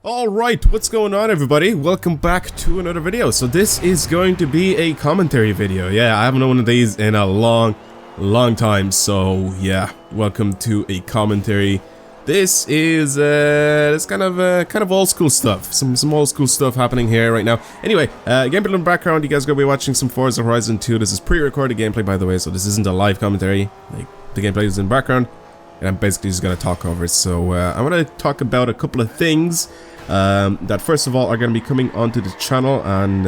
Alright, what's going on everybody? Welcome back to another video. So this is going to be a commentary video. Yeah, I haven't done one of these in a long time. So yeah, welcome to a commentary. This is it's kind of old school stuff. Some old school stuff happening here right now. Anyway, gameplay in the background, you guys are gonna be watching some Forza Horizon 2. This is pre-recorded gameplay, by the way, so this isn't a live commentary. Like, the gameplay is in the background, and I'm basically just gonna talk over it. So I want to talk about a couple of things that first of all are going to be coming onto the channel, and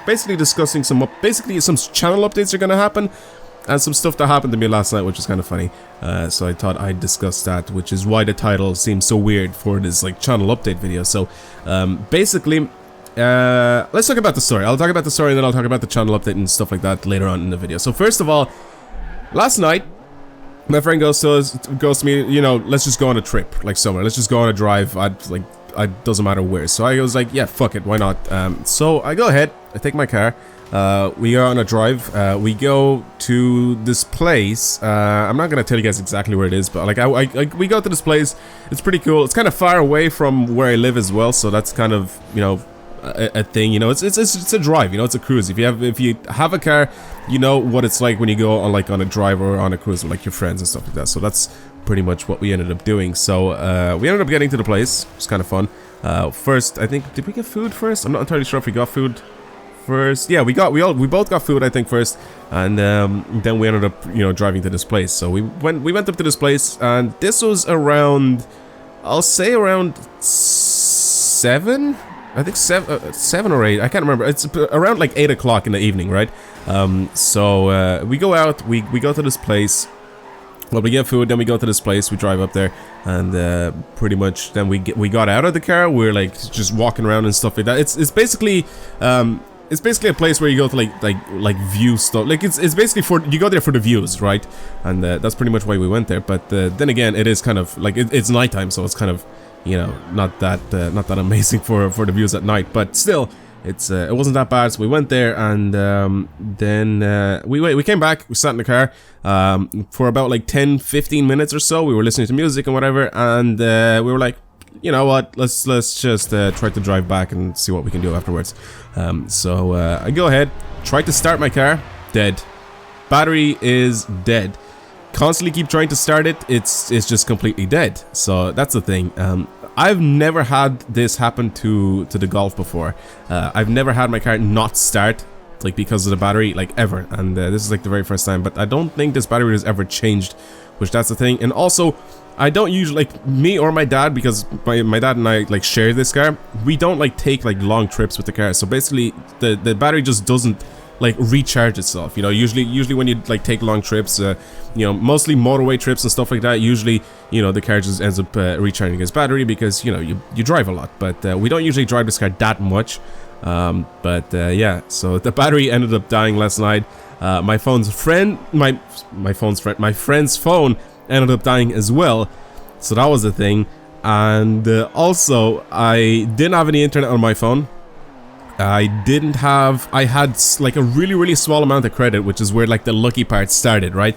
basically discussing some channel updates are going to happen, and some stuff that happened to me last night, which is kind of funny. So I thought I'd discuss that, which is why the title seems so weird for this like channel update video. So basically, let's talk about the story. I'll talk about the story, and then I'll talk about the channel update and stuff like that later on in the video. So first of all, last night, my friend goes to me, you know, let's just go on a trip, like somewhere. Let's just go on a drive. It doesn't matter where. So I was like, yeah, fuck it, why not? So I go ahead, I take my car, we go on a drive, we go to this place. I'm not gonna tell you guys exactly where it is, but like we go to this place. It's pretty cool. It's kind of far away from where I live as well, so that's kind of, you know, a thing, you know. It's a drive, you know, it's a cruise. If you have a car, you know what it's like when you go on a drive or on a cruise with like your friends and stuff like that. So that's pretty much what we ended up doing. So we ended up getting to the place. It was kind of fun. First, I think, did we get food first? I'm not entirely sure if we got food first. Yeah, we both got food, I think, first, and then we ended up, you know, driving to this place. So we went up to this place, and this was around, I'll say around 7. I think 7 or 8. I can't remember. It's around like 8 o'clock in the evening, right? So we go out. We go to this place. Well, we get food, then we go to this place. We drive up there, and pretty much then we got out of the car. We're like just walking around and stuff like that. It's basically a place where you go to like view stuff. Like it's basically you go there for the views, right? And that's pretty much why we went there. But then again, it is kind of like it's nighttime, so it's kind of, you know, not that amazing for the views at night, but still, it wasn't that bad. So we went there, and then we came back. We sat in the car for about like 10-15 minutes or so. We were listening to music and whatever, and we were like, you know what, let's just try to drive back and see what we can do afterwards. So I go ahead, try to start my car, dead. Battery is dead. Constantly keep trying to start it, it's just completely dead. So that's the thing. I've never had this happen to the Golf before. I've never had my car not start, like, because of the battery, like, ever. And this is like the very first time. But I don't think this battery has ever changed, which that's the thing. And also, I don't usually, like, me or my dad, because my dad and I like share this car, we don't like take like long trips with the car. So basically, the battery just doesn't like recharge itself, you know. Usually when you like take long trips, you know, mostly motorway trips and stuff like that, usually, you know, the car just ends up recharging its battery, because, you know, you drive a lot. But we don't usually drive this car that much. Yeah, so the battery ended up dying last night. My friend's phone ended up dying as well, so that was the thing. And also, I didn't have any internet on my phone. I had like a really small amount of credit, which is where like the lucky part started, right?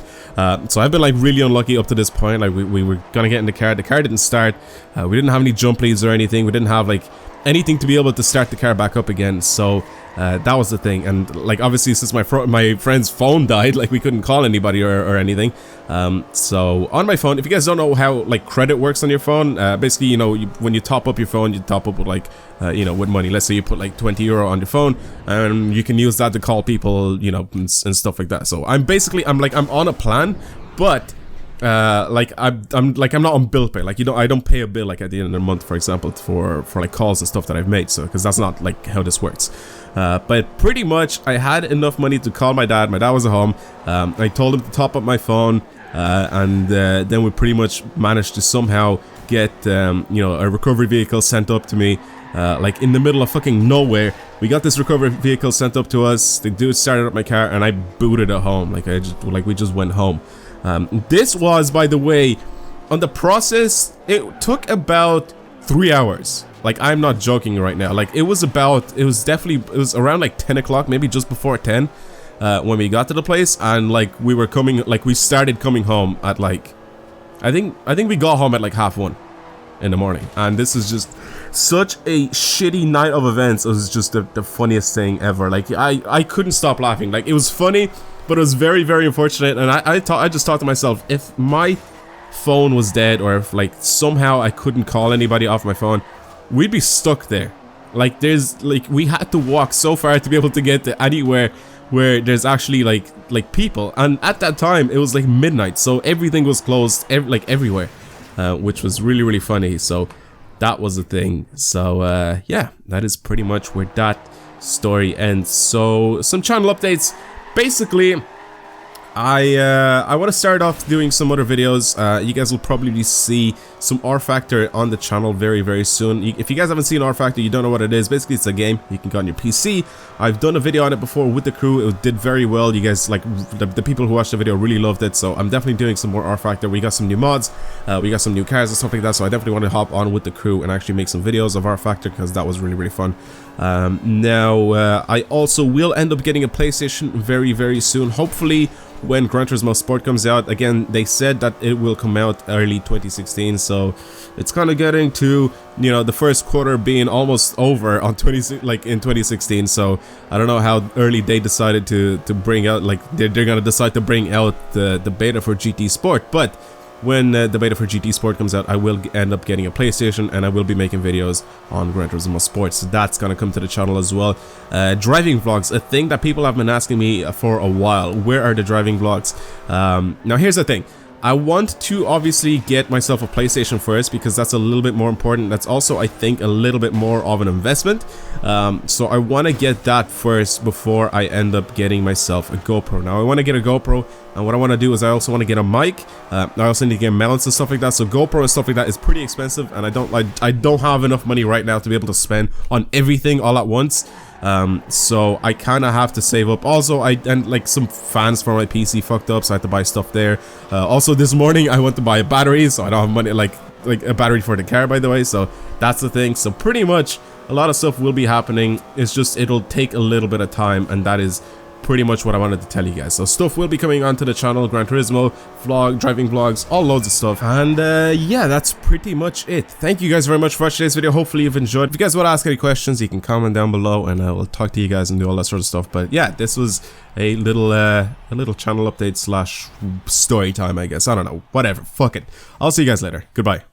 So I've been like really unlucky up to this point. Like we were gonna get in the car didn't start. We didn't have any jump leads or anything. We didn't have like anything to be able to start the car back up again. So that was the thing. And like, obviously, since my friend's phone died, like we couldn't call anybody or anything. So on my phone, if you guys don't know how like credit works on your phone, basically, you know, when you top up your phone, you top up with like you know, with money. Let's say you put like 20 euro on your phone, and you can use that to call people, you know, and stuff like that. So I'm on a plan, but like I'm not on bill pay. Like, you know, I don't pay a bill like at the end of the month, for example, for like calls and stuff that I've made. So because that's not like how this works. But pretty much I had enough money to call my dad. My dad was at home. I told him to top up my phone, and then we pretty much managed to somehow get you know, a recovery vehicle sent up to me. Like in the middle of fucking nowhere, we got this recovery vehicle sent up to us. The dude started up my car, and I booted it home. Like we just went home. This was, by the way, on the process, it took about 3 hours. Like, I'm not joking right now. Like, it was around like 10 o'clock, maybe just before 10, when we got to the place, and like we started coming home at like, I think we got home at like 1:30 in the morning, and this is just such a shitty night of events. It was just the funniest thing ever. Like, I couldn't stop laughing. Like, it was funny, but it was very, very unfortunate. And I just thought to myself, if my phone was dead, or if like somehow I couldn't call anybody off my phone, we'd be stuck there. Like, we had to walk so far to be able to get to anywhere where there's actually like people. And at that time it was like midnight, so everything was closed, everywhere, which was really, really funny. So that was the thing. So yeah, that is pretty much where that story ends. So some channel updates. Basically, I want to start off doing some other videos. You guys will probably see some R Factor on the channel very, very soon. If you guys haven't seen R Factor, you don't know what it is. Basically, it's a game you can get on your PC. I've done a video on it before with the crew. It did very well. You guys, like, the people who watched the video really loved it. So I'm definitely doing some more R Factor. We got some new mods. We got some new cars and stuff like that. So I definitely want to hop on with the crew and actually make some videos of R Factor, because that was really, really fun. Now, I also will end up getting a PlayStation very, very soon. Hopefully, when Gran Turismo Sport comes out. Again, they said that it will come out early 2016, so it's kind of getting to, you know, the first quarter being almost over on in 2016. So I don't know how early they decided to bring out, like, they're gonna decide to bring out the beta for GT Sport. But when the beta for GT Sport comes out, I will end up getting a PlayStation, and I will be making videos on Gran Turismo Sport, so that's gonna come to the channel as well. Driving vlogs, a thing that people have been asking me for a while. Where are the driving vlogs? Now here's the thing. I want to obviously get myself a PlayStation first, because that's a little bit more important. That's also, I think, a little bit more of an investment. So I want to get that first before I end up getting myself a GoPro. Now I want to get a GoPro, and what I want to do is I also want to get a mic. I also need to get mounts and stuff like that. So GoPro and stuff like that is pretty expensive, and I don't have enough money right now to be able to spend on everything all at once. So I kind of have to save up. Also, and like, some fans for my PC fucked up, so I had to buy stuff there. Also, this morning I went to buy a battery, so I don't have money, like a battery for the car, by the way. So that's the thing. So pretty much a lot of stuff will be happening. It's just, it'll take a little bit of time, and that is pretty much what I wanted to tell you guys. So stuff will be coming onto the channel, Gran Turismo vlog, driving vlogs, all loads of stuff. And yeah, that's pretty much it. Thank you guys very much for watching today's video. Hopefully you've enjoyed. If you guys want to ask any questions, you can comment down below, and I will talk to you guys and do all that sort of stuff. But yeah, this was a little channel update slash story time, I guess. I don't know, whatever, fuck it. I'll see you guys later. Goodbye.